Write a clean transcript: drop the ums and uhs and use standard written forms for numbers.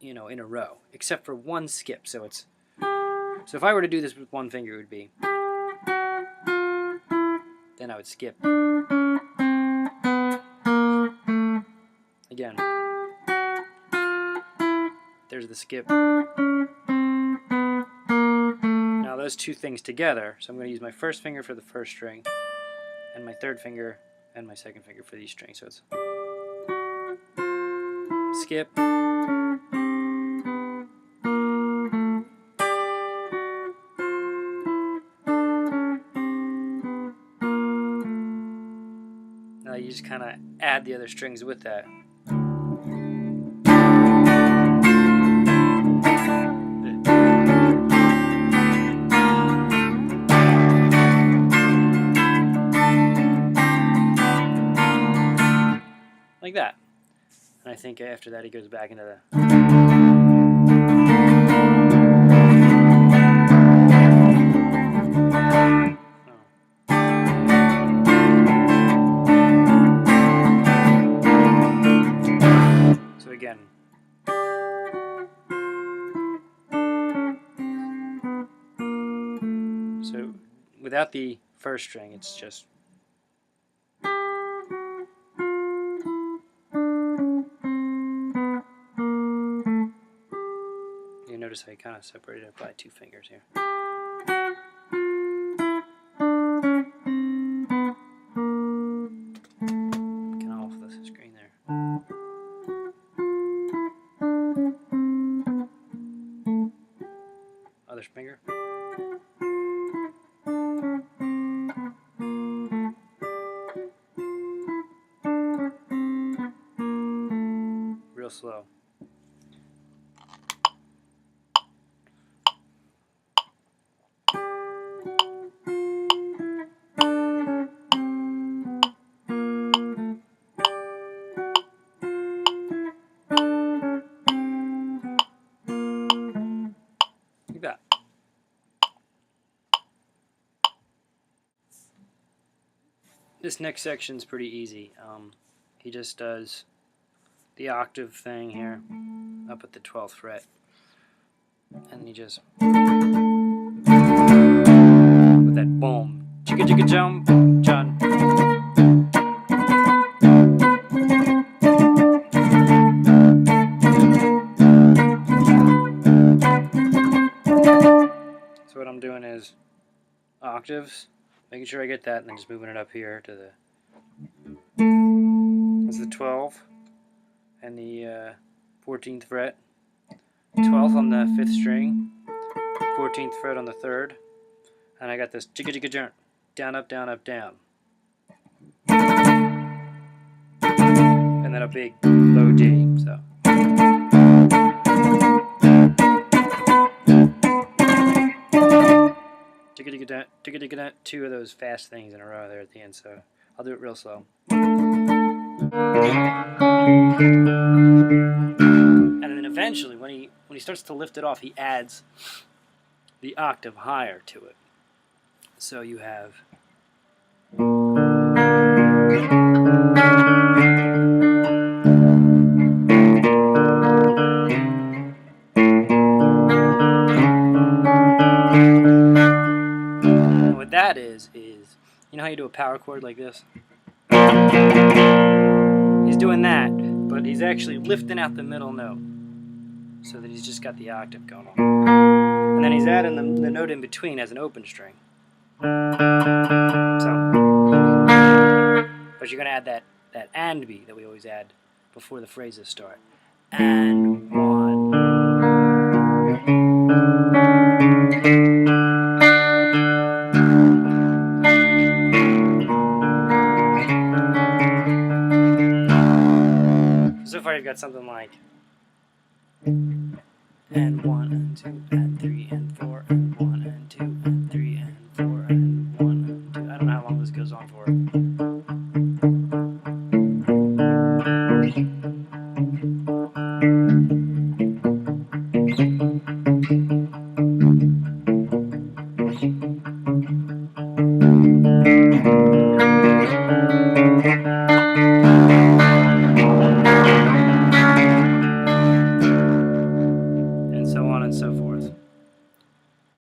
you know, in a row, except for one skip. So if I were to do this with one finger, it would be, then I would skip. Again, there's the skip. Now those two things together, so I'm going to use my first finger for the first string, and my third finger and my second finger for these strings. So it's skip, now you just kind of add the other strings with that. Like that. And I think after that he goes back into the... So again. So without the first string, it's just... Notice I kind of separated it by two fingers here. Kind of off the screen there. Other finger. Real slow. That. This next section's pretty easy. He just does the octave thing here up at the 12th fret, and he just with that boom, chicka chicka jump, John. What I'm doing is octaves, making sure I get that, and then just moving it up here to the... That's the 12 and the 14th fret. 12th on the 5th string, 14th fret on the 3rd, and I got this chicka chicka jump, down up down up down, and then a big low D. So. Two of those fast things in a row there at the end, so I'll do it real slow. And then eventually, when he starts to lift it off, he adds the octave higher to it. So you have... that is you know how you do a power chord like this? He's doing that, but he's actually lifting out the middle note so that he's just got the octave going on. And then he's adding the note in between as an open string. So, but you're going to add that and beat that we always add before the phrases start. And one. So far you've got something like and 1 and 2 and 3 and 4 and 1 and 2 and 3 and 4 and 1 and 2. I don't know how long this goes on for. fourth.